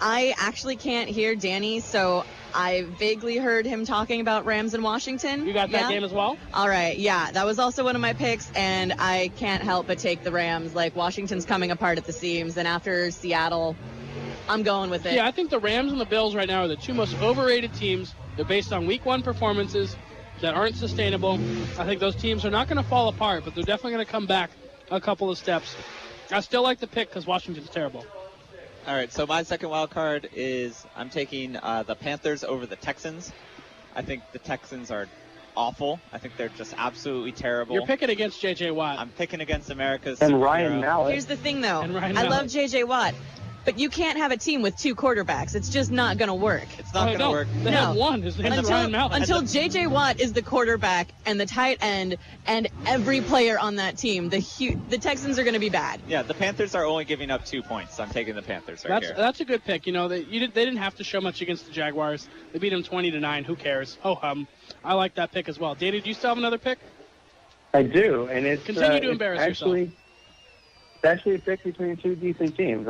I actually can't hear Danny, so I vaguely heard him talking about Rams and Washington. You got that game as well? All right, yeah. That was also one of my picks, and I can't help but take the Rams. Like, Washington's coming apart at the seams, and after Seattle, I'm going with it. Yeah, I think the Rams and the Bills right now are the 2 most overrated teams. They're based on week 1 performances that aren't sustainable. I think those teams are not going to fall apart, but they're definitely going to come back a couple of steps. I still like the pick because Washington's terrible. All right, so my second wild card is I'm taking the Panthers over the Texans. I think the Texans are awful. I think they're just absolutely terrible. You're picking against J.J. Watt. I'm picking against America's And superhero. Ryan Mallett. Here's the thing, though. And Ryan I Mallett. love J.J. Watt, but you can't have a team with 2 quarterbacks. It's just not going to work. It's not going to work. They No. have one. His name's Ryan Mallett. Until J.J. Watt is the quarterback and the tight end and every player on that team, the Texans are going to be bad. Yeah, the Panthers are only giving up 2 points. I'm taking the Panthers right here. That's a good pick. They didn't have to show much against the Jaguars. They beat them 20-9. Who cares? I like that pick as well. Danny, do you still have another pick? I do, and it's Continue to embarrass yourself. It's actually a pick between 2 decent teams.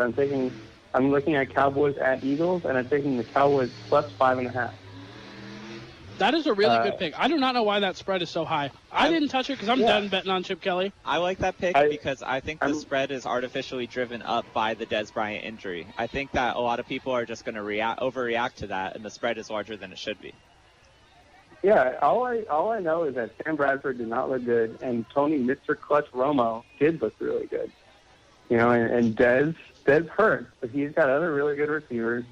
I'm looking at Cowboys at Eagles, and I'm taking the Cowboys +5.5. That is a really good pick. I do not know why that spread is so high. I didn't touch it because I'm done betting on Chip Kelly. I like that pick because I think the spread is artificially driven up by the Dez Bryant injury. I think that a lot of people are just going to overreact to that, and the spread is larger than it should be. Yeah, all I know is that Sam Bradford did not look good, and Tony Mr. Clutch Romo did look really good. And Dez hurt, but he's got other really good receivers.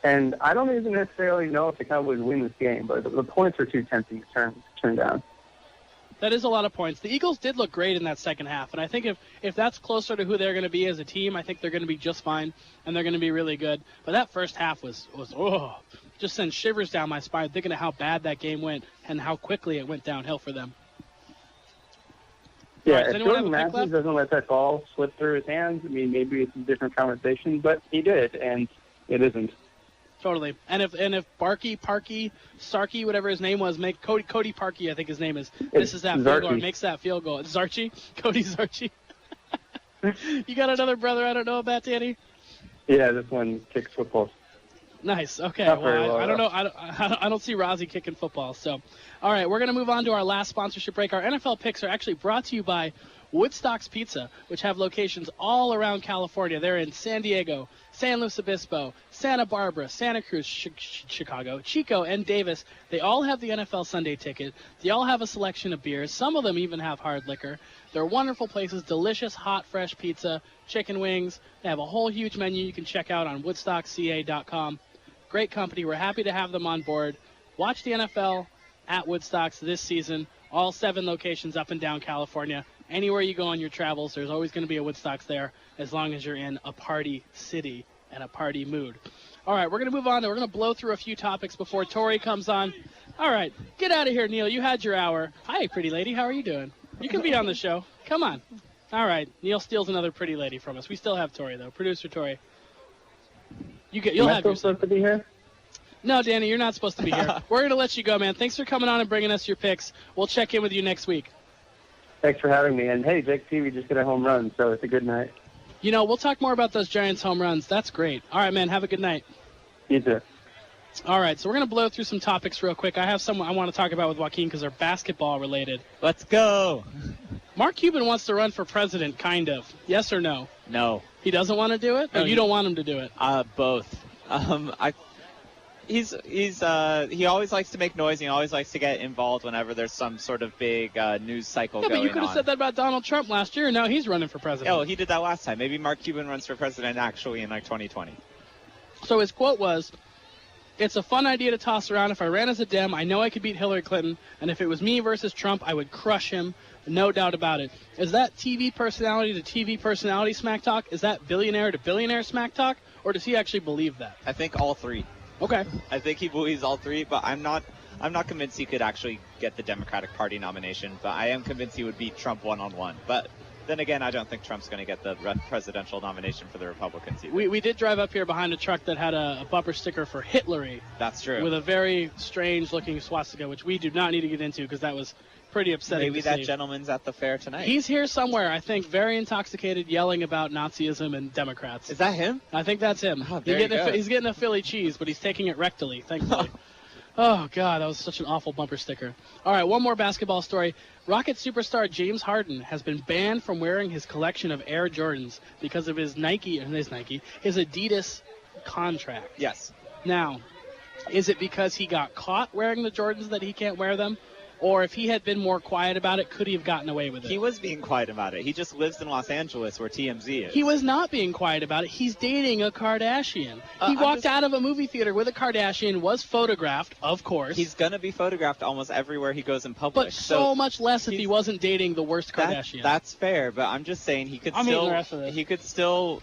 And I don't even necessarily know if the Cowboys win this game, but the points are too tempting to turn down. That is a lot of points. The Eagles did look great in that second half, and I think if that's closer to who they're going to be as a team, I think they're going to be just fine, and they're going to be really good. But that first half was just sent shivers down my spine thinking of how bad that game went and how quickly it went downhill for them. Yeah, All right, does if anyone have Jordan a pick Matthews left? doesn't let that ball slip through his hands, maybe it's a different conversation, but he did, and it isn't. Totally. And if Barkey, Parkey, Sarkey, whatever his name was, Cody Parkey, I think his name is, misses that field goal or makes that field goal. It's Zarchi? Cody Zarchi. You got another brother I don't know about, Danny? Yeah, this one kicks football. Nice. Okay. Not very Well, well, I don't know. I don't see Rozzy kicking football. So, all right, we're going to move on to our last sponsorship break. Our NFL picks are actually brought to you by Woodstock's Pizza, which have locations all around California. They're in San Diego, San Luis Obispo, Santa Barbara, Santa Cruz, Chicago, Chico, and Davis. They all have the NFL Sunday Ticket. They all have a selection of beers. Some of them even have hard liquor. They're wonderful places, delicious, hot, fresh pizza, chicken wings. They have a whole huge menu you can check out on woodstockca.com. Great company. We're happy to have them on board. Watch the NFL at Woodstock's this season. All 7 locations up and down California. Anywhere you go on your travels, there's always going to be a Woodstock's there as long as you're in a party city and a party mood. All right, we're going to move on. We're going to blow through a few topics before Tory comes on. All right, get out of here, Neil. You had your hour. Hi, pretty lady. How are you doing? You can be on the show. Come on. All right. Neil steals another pretty lady from us. We still have Tory, though. Producer Tory. You'll have your supposed to be here? No, Danny, you're not supposed to be here. We're going to let you go, man. Thanks for coming on and bringing us your picks. We'll check in with you next week. Thanks for having me. And, hey, Jake Peavy just hit a home run, so it's a good night. You know, we'll talk more about those Giants home runs. That's great. All right, man, have a good night. You too. All right, so we're going to blow through some topics real quick. I have some I want to talk about with Joaquin because they're basketball related. Let's go. Mark Cuban wants to run for president, kind of. Yes or no? No. He doesn't want to do it? Or you don't want him to do it? Both. He always likes to make noise, and he always likes to get involved whenever there's some sort of big news cycle going on. Yeah, but you could have said that about Donald Trump last year, and now he's running for president. Oh, he did that last time. Maybe Mark Cuban runs for president actually in, 2020. So his quote was, "It's a fun idea to toss around. If I ran as a Dem, I know I could beat Hillary Clinton, and if it was me versus Trump, I would crush him. No doubt about it." Is that TV personality to TV personality smack talk? Is that billionaire to billionaire smack talk? Or does he actually believe that? I think all three. Okay. I think he believes all three, but I'm not convinced he could actually get the Democratic Party nomination, but I am convinced he would beat Trump one-on-one. But then again, I don't think Trump's going to get the presidential nomination for the Republicans either. We did drive up here behind a truck that had a bumper sticker for Hitlery. That's true. With a very strange-looking swastika, which we do not need to get into because that was pretty upsetting. Maybe that gentleman's at the fair tonight. He's here somewhere, I think, very intoxicated, yelling about Nazism and Democrats. Is that him? I think that's him. Oh, he's getting a Philly cheese, but he's taking it rectally, thankfully. Oh, God, that was such an awful bumper sticker. All right, one more basketball story. Rocket superstar James Harden has been banned from wearing his collection of Air Jordans because of his Adidas contract. Yes. Now, is it because he got caught wearing the Jordans that he can't wear them? Or if he had been more quiet about it, could he have gotten away with it? He was being quiet about it. He just lives in Los Angeles where TMZ is. He was not being quiet about it. He's dating a Kardashian. He walked out of a movie theater with a Kardashian, was photographed, of course. He's going to be photographed almost everywhere he goes in public. But so much less if he wasn't dating the worst Kardashian. That's fair, but I'm just saying he could still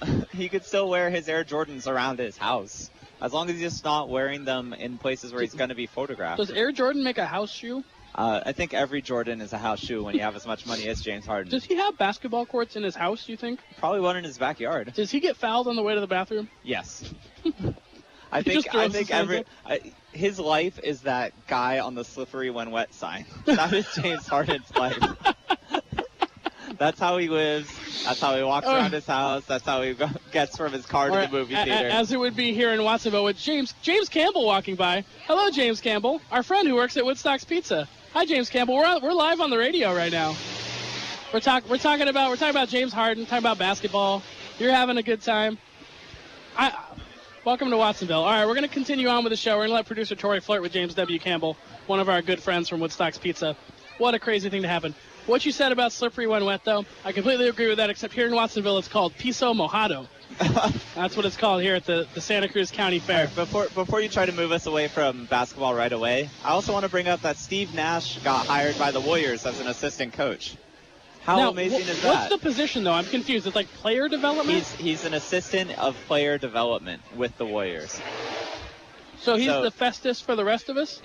wear his Air Jordans around his house. As long as he's just not wearing them in places where he's going to be photographed. Does Air Jordan make a house shoe? I think every Jordan is a house shoe when you have as much money as James Harden. Does he have basketball courts in his house, do you think? Probably one in his backyard. Does he get fouled on the way to the bathroom? Yes. I think his life is that guy on the slippery when wet sign. That is James Harden's life. That's how he lives. That's how he walks around his house. That's how he gets from his car to the movie theater. As it would be here in Watsonville with James Campbell walking by. Hello, James Campbell, our friend who works at Woodstock's Pizza. Hi, James Campbell. We're live on the radio right now. We're talking about James Harden, talking about basketball. You're having a good time. Welcome to Watsonville. All right, we're going to continue on with the show. We're going to let producer Tory flirt with James W. Campbell, one of our good friends from Woodstock's Pizza. What a crazy thing to happen. What you said about slippery when wet, though, I completely agree with that, except here in Watsonville it's called piso mojado. That's what it's called here at the Santa Cruz County Fair. Right, before you try to move us away from basketball right away, I also want to bring up that Steve Nash got hired by the Warriors as an assistant coach. How amazing is that? What's the position, though? I'm confused. It's like player development? He's an assistant of player development with the Warriors. So he's the Festus for the rest of us?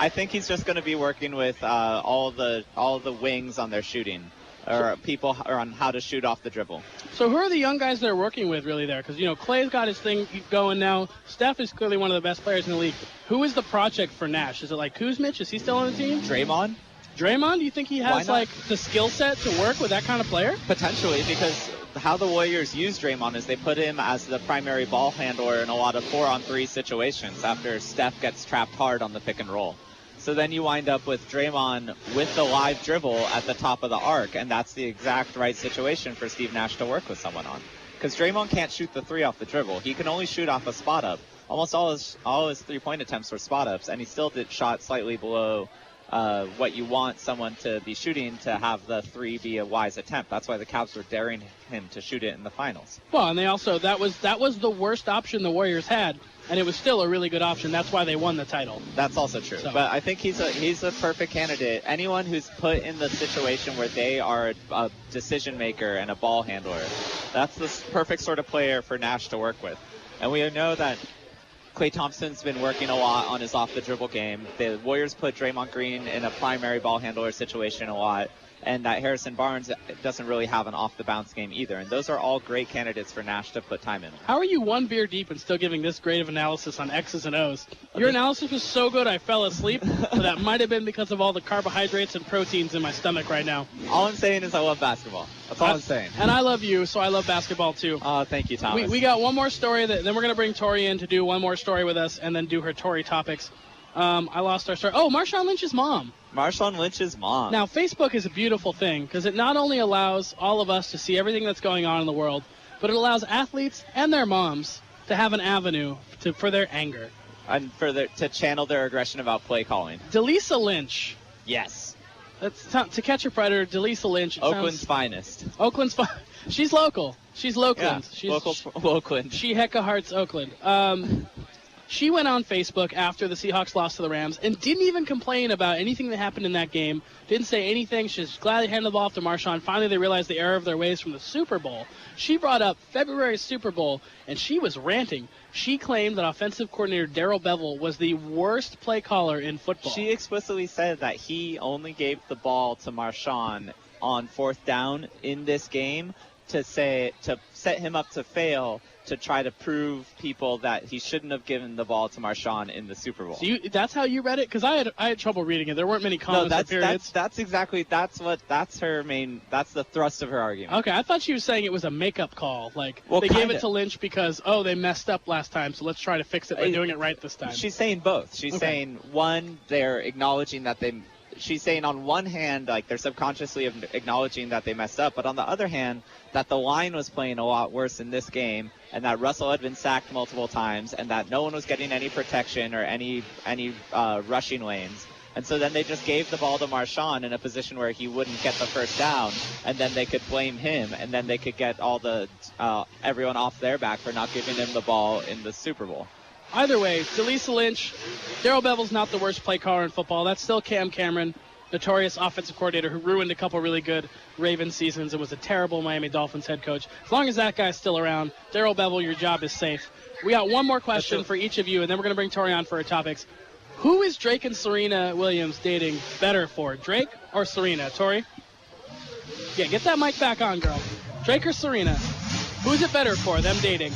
I think he's just going to be working with all the wings on their shooting, or people on how to shoot off the dribble. So who are the young guys they're working with really there? Because, Clay's got his thing going now. Steph is clearly one of the best players in the league. Who is the project for Nash? Is it like Kuzmic? Is he still on the team? Draymond? Do you think he has the skill set to work with that kind of player? Potentially, because how the Warriors use Draymond is they put him as the primary ball handler in a lot of 4-on-3 situations after Steph gets trapped hard on the pick and roll. So then you wind up with Draymond with the live dribble at the top of the arc, and that's the exact right situation for Steve Nash to work with someone on. Because Draymond can't shoot the three off the dribble. He can only shoot off a spot up. Almost all his three-point attempts were spot ups, and he still shot slightly below what you want someone to be shooting to have the three be a wise attempt. That's why the Cavs were daring him to shoot it in the finals. Well, and they also that was the worst option the Warriors had, and it was still a really good option. That's why they won the title. That's also true. So. But I think he's a perfect candidate. Anyone who's put in the situation where they are a decision maker and a ball handler, that's the perfect sort of player for Nash to work with. And we know that Klay Thompson's been working a lot on his off-the-dribble game. The Warriors put Draymond Green in a primary ball handler situation a lot. and that Harrison Barnes doesn't really have an off-the-bounce game either. And those are all great candidates for Nash to put time in. How are you one beer deep and still giving this great of analysis on X's and O's? Your analysis was so good I fell asleep, but that might have been because of all the carbohydrates and proteins in my stomach right now. All I'm saying is I love basketball. That's all I'm saying. And I love you, so I love basketball too. Thank you, Thomas. We got one more story, then we're going to bring Tori in to do one more story with us and then do her Tori topics. I lost our story. Oh, Marshawn Lynch's mom. Marshawn Lynch's mom. Now, Facebook is a beautiful thing because it not only allows all of us to see everything that's going on in the world, but it allows athletes and their moms to have an avenue for their anger. And to channel their aggression about play calling. Delisa Lynch. Yes. That's To Catch a Predator, Delisa Lynch. Oakland's finest. Oakland's She's local. She's Loakland. Yeah, she's Oakland. She hecka hearts Oakland. She went on Facebook after the Seahawks lost to the Rams and didn't even complain about anything that happened in that game. Didn't say anything. She's glad they handed the ball off to Marshawn. Finally, they realized the error of their ways from the Super Bowl. She brought up February's Super Bowl, and she was ranting. She claimed that offensive coordinator Darrell Bevell was the worst play caller in football. She explicitly said that he only gave the ball to Marshawn on 4th down in this game to set him up to fail, to try to prove people that he shouldn't have given the ball to Marshawn in the Super Bowl. So that's how you read it? Because I had trouble reading it. There weren't many comments or periods. That's the thrust of her argument. Okay, I thought she was saying it was a makeup call. Like, they gave it to Lynch because, they messed up last time, so let's try to fix it by doing it right this time. She's saying both. She's saying, one, they're acknowledging that she's saying on one hand, like, they're subconsciously acknowledging that they messed up, but on the other hand, that the line was playing a lot worse in this game, and that Russell had been sacked multiple times, and that no one was getting any protection or any rushing lanes. And so then they just gave the ball to Marshawn in a position where he wouldn't get the first down, and then they could blame him, and then they could get all the everyone off their back for not giving him the ball in the Super Bowl. Either way, Delisa Lynch, Darrell Bevell's not the worst play caller in football. That's still Cam Cameron, notorious offensive coordinator who ruined a couple really good Ravens seasons and was a terrible Miami Dolphins head coach. As long as that guy's still around, Darrell Bevell, your job is safe. We got one more question for each of you, and then we're going to bring Tori on for our topics. Who is Drake and Serena Williams dating better for, Drake or Serena? Tori? Yeah, get that mic back on, girl. Drake or Serena? Who's it better for, them dating?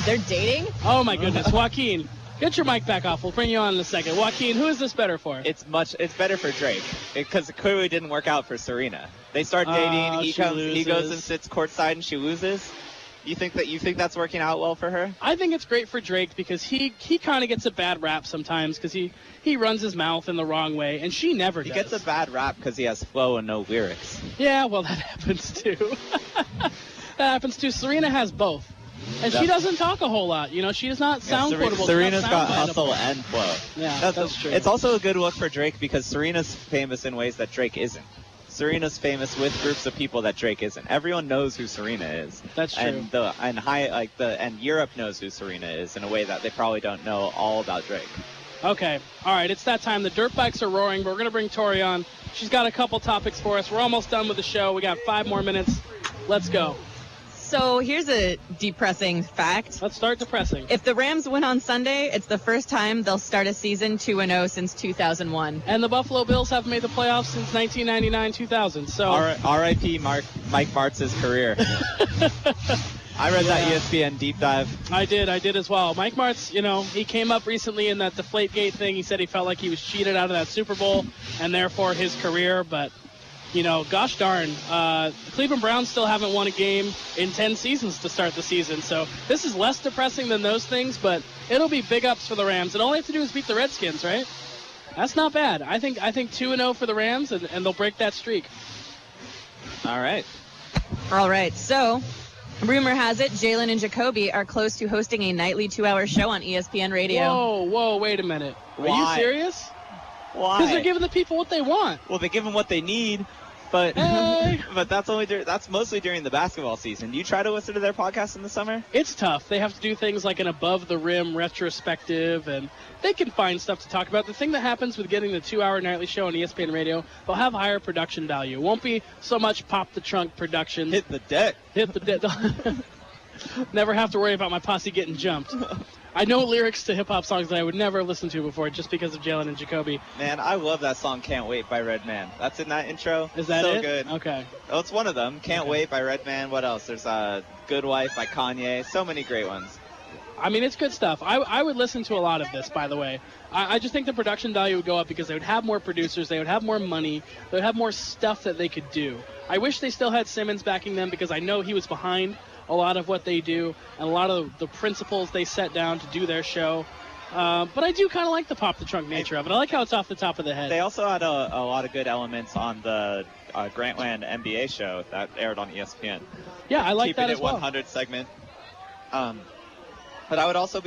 They're dating? Oh, my goodness. Joaquin, get your mic back off. We'll bring you on in a second. Joaquin, who is this better for? It's better for Drake because it clearly didn't work out for Serena. They start dating. He goes and sits courtside and she loses. You think that's working out well for her? I think it's great for Drake because he kind of gets a bad rap sometimes because he runs his mouth in the wrong way, and she never does. He gets a bad rap because he has flow and no lyrics. Yeah, well, that happens too. That happens too. Serena has both. And she doesn't talk a whole lot. You know, she is not sound quotable. Serena's got hustle and flow. Yeah, that's true. It's also a good look for Drake because Serena's famous in ways that Drake isn't. Serena's famous with groups of people that Drake isn't. Everyone knows who Serena is. That's true. And Europe knows who Serena is in a way that they probably don't know all about Drake. Okay. All right. It's that time. The dirt bikes are roaring, but we're going to bring Tori on. She's got a couple topics for us. We're almost done with the show. We got 5 more minutes. Let's go. So here's a depressing fact. Let's start depressing. If the Rams win on Sunday, it's the first time they'll start a season 2-0 since 2001. And the Buffalo Bills haven't made the playoffs since 1999-2000. So R.I.P. Mike Martz's career. I read that ESPN deep dive. I did as well. Mike Martz, he came up recently in that Deflategate thing. He said he felt like he was cheated out of that Super Bowl and therefore his career, but gosh darn, the Cleveland Browns still haven't won a game in 10 seasons to start the season. So this is less depressing than those things, but it'll be big ups for the Rams. And all they have to do is beat the Redskins, right? That's not bad. I think 2-0 for the Rams, and they'll break that streak. All right. So rumor has it Jalen and Jacoby are close to hosting a nightly 2-hour show on ESPN Radio. Whoa, wait a minute. Are you serious? Why? Because they're giving the people what they want. Well, they give them what they need, but hey. but that's mostly during the basketball season. Do you try to listen to their podcast in the summer? It's tough. They have to do things like an above the rim retrospective, and they can find stuff to talk about. The thing that happens with getting the 2-hour nightly show on ESPN Radio, they'll have higher production value. It won't be so much pop the trunk production. Hit the deck. Never have to worry about my posse getting jumped. I know lyrics to hip-hop songs that I would never listen to before just because of Jalen and Jacoby. Man, I love that song Can't Wait by Redman. That's in that intro. Is that so it? good. Okay. Oh, it's one of them. Can't Wait by Redman. What else? There's Good Wife by Kanye. So many great ones. I mean, it's good stuff. I would listen to a lot of this, by the way. I just think the production value would go up because they would have more producers, they would have more money, they would have more stuff that they could do. I wish they still had Simmons backing them because I know he was behind a lot of what they do and a lot of the principles they set down to do their show. But I do kind of like the pop the trunk nature of it. I like how it's off the top of the head. They also had a lot of good elements on the Grantland NBA show that aired on ESPN. Yeah, I like that as well. Keeping it 100 segment. But I would also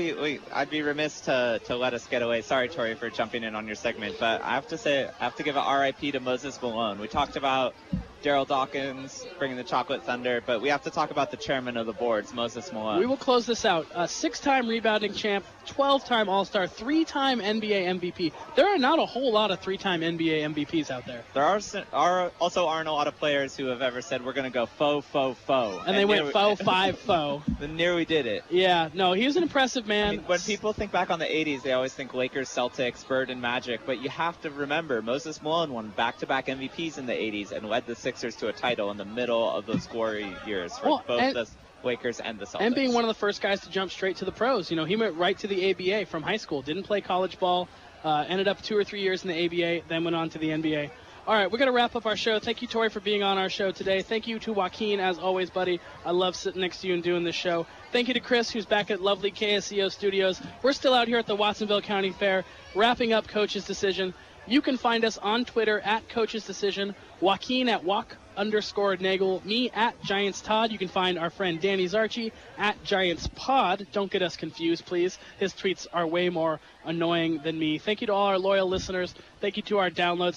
I'd be remiss to let us get away. Sorry, Tory, for jumping in on your segment, but I have to give an RIP to Moses Malone. We talked about Daryl Dawkins bringing the Chocolate Thunder, but we have to talk about the chairman of the boards, Moses Malone. We will close this out. 6-time rebounding champ, 12-time All-Star, 3-time NBA MVP. There are not a whole lot of 3-time NBA MVPs out there. There also aren't a lot of players who have ever said, we're going to go faux. And they went faux, 5, faux. Then near we did it. Yeah, no, he was an impressive man. I mean, when people think back on the 80s, they always think Lakers, Celtics, Bird, and Magic, but you have to remember, Moses Malone won back-to-back MVPs in the 80s and led the Sixers to a title in the middle of those glory years for both the Lakers and the Celtics. And being one of the first guys to jump straight to the pros. You know, he went right to the ABA from high school, didn't play college ball, ended up 2 or 3 years in the ABA, then went on to the NBA. All right, we're going to wrap up our show. Thank you, Tory, for being on our show today. Thank you to Joaquin, as always, buddy. I love sitting next to you and doing this show. Thank you to Chris, who's back at lovely KSCO Studios. We're still out here at the Watsonville County Fair, wrapping up Coach's Decision. You can find us on Twitter at Coach's Decision, Joaquin at _Nagel, me at Giants Todd. You can find our friend Danny Zarchi at Giants Pod. Don't get us confused, please. His tweets are way more annoying than me. Thank you to all our loyal listeners. Thank you to our downloads.